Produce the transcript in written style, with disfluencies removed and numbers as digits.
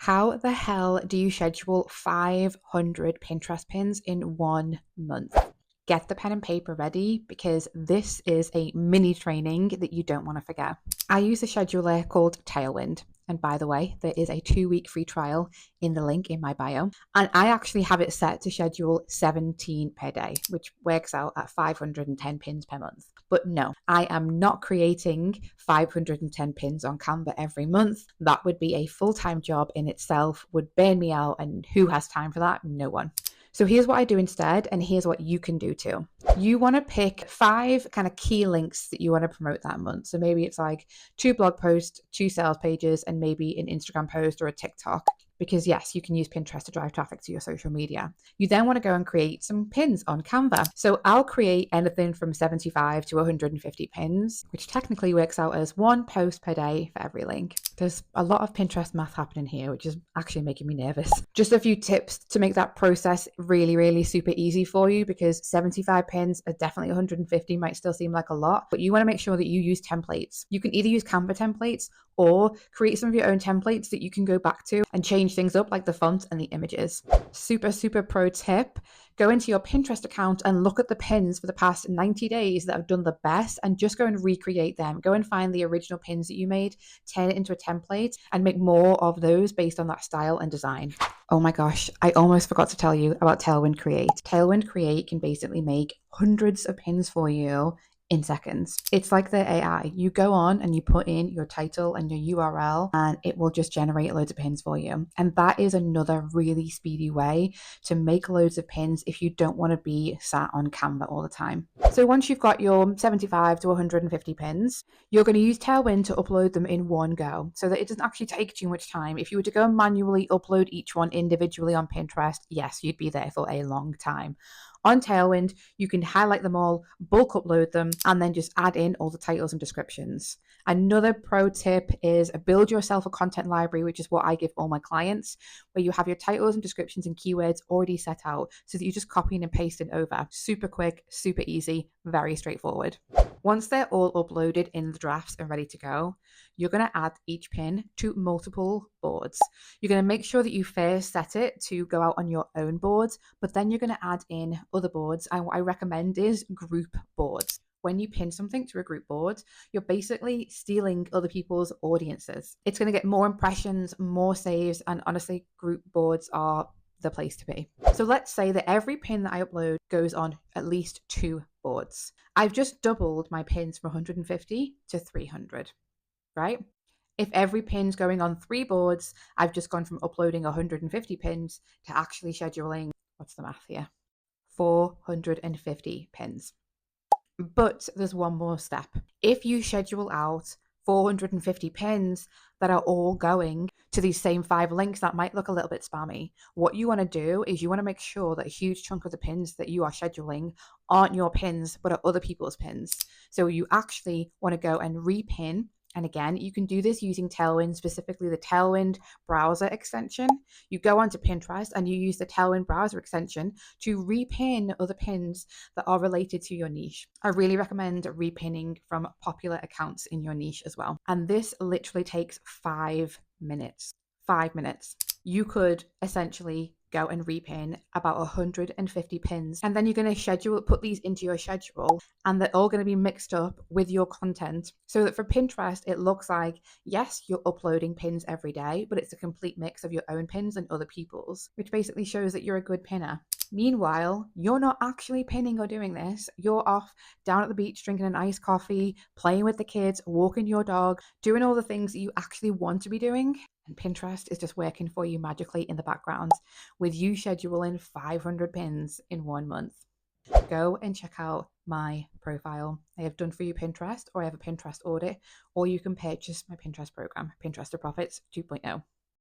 How the hell do you schedule 500 Pinterest pins in 1 month? Get the pen and paper ready because this is a mini training that you don't want to forget. I use a scheduler called Tailwind. And by the way, there is a 2-week free trial in the link in my bio. And I actually have it set to schedule 17 per day, which works out at 510 pins per month. But no, I am not creating 510 pins on Canva every month. That would be a full-time job in itself, would burn me out. And who has time for that? No one. So here's what I do instead, and here's what you can do too. You want to pick 5 kind of key links that you want to promote that month. So maybe it's like 2 blog posts, 2 sales pages, and maybe an Instagram post or a TikTok. Because yes, you can use Pinterest to drive traffic to your social media. You then want to go and create some pins on Canva. So I'll create anything from 75 to 150 pins, which technically works out as 1 post per day for every link. There's a lot of Pinterest math happening here, which is actually making me nervous. Just a few tips to make that process really, really super easy for you, because 75 pins are definitely 150 might still seem like a lot, but you want to make sure that you use templates. You can either use Canva templates or create some of your own templates that you can go back to and change things up, like the font and the images. Super, super pro tip. Go into your Pinterest account and look at the pins for the past 90 days that have done the best and just go and recreate them. Go and find the original pins that you made, turn it into a template and make more of those based on that style and design. Oh my gosh, I almost forgot to tell you about Tailwind Create. Tailwind Create can basically make hundreds of pins for you in seconds. It's like the AI. You go on and you put in your title and your URL and it will just generate loads of pins for you. And that is another really speedy way to make loads of pins if you don't want to be sat on Canva all the time. So once you've got your 75 to 150 pins, you're going to use Tailwind to upload them in one go so that it doesn't actually take too much time. If you were to go and manually upload each one individually on Pinterest, yes, you'd be there for a long time. On Tailwind, you can highlight them all, bulk upload them, and then just add in all the titles and descriptions. Another pro tip is build yourself a content library, which is what I give all my clients, where you have your titles and descriptions and keywords already set out so that you just copy and paste it over. Super quick, super easy, very straightforward. Once they're all uploaded in the drafts and ready to go, you're going to add each pin to multiple boards. You're going to make sure that you first set it to go out on your own boards, but then you're going to add in other boards. And what I recommend is group boards. When you pin something to a group board, you're basically stealing other people's audiences. It's going to get more impressions, more saves, and honestly, group boards are the place to be. So let's say that every pin that I upload goes on at least 2 boards. I've just doubled my pins from 150 to 300, right? If every pin's going on 3 boards, I've just gone from uploading 150 pins to actually scheduling, what's the math here? 450 pins. But there's one more step. If you schedule out 450 pins that are all going to these same 5 links that might look a little bit spammy, what you want to do is you want to make sure that a huge chunk of the pins that you are scheduling aren't your pins, but are other people's pins. So you actually want to go and repin. And again, you can do this using Tailwind, specifically the Tailwind browser extension. You go onto Pinterest and you use the Tailwind browser extension to repin other pins that are related to your niche. I really recommend repinning from popular accounts in your niche as well. And this literally takes 5 minutes. 5 minutes. You could essentially go and repin about 150 pins, and then you're going to put these into your schedule, and they're all going to be mixed up with your content so that for Pinterest it looks like, yes, you're uploading pins every day, but it's a complete mix of your own pins and other people's, which basically shows that you're a good pinner. Meanwhile, you're not actually pinning or doing this. You're off down at the beach drinking an iced coffee, playing with the kids, walking your dog, doing all the things that you actually want to be doing. And Pinterest is just working for you magically in the background with you scheduling 500 pins in 1 month. Go and check out my profile. I have done for you Pinterest, or I have a Pinterest audit, or you can purchase my Pinterest program, Pinterest to Profits 2.0.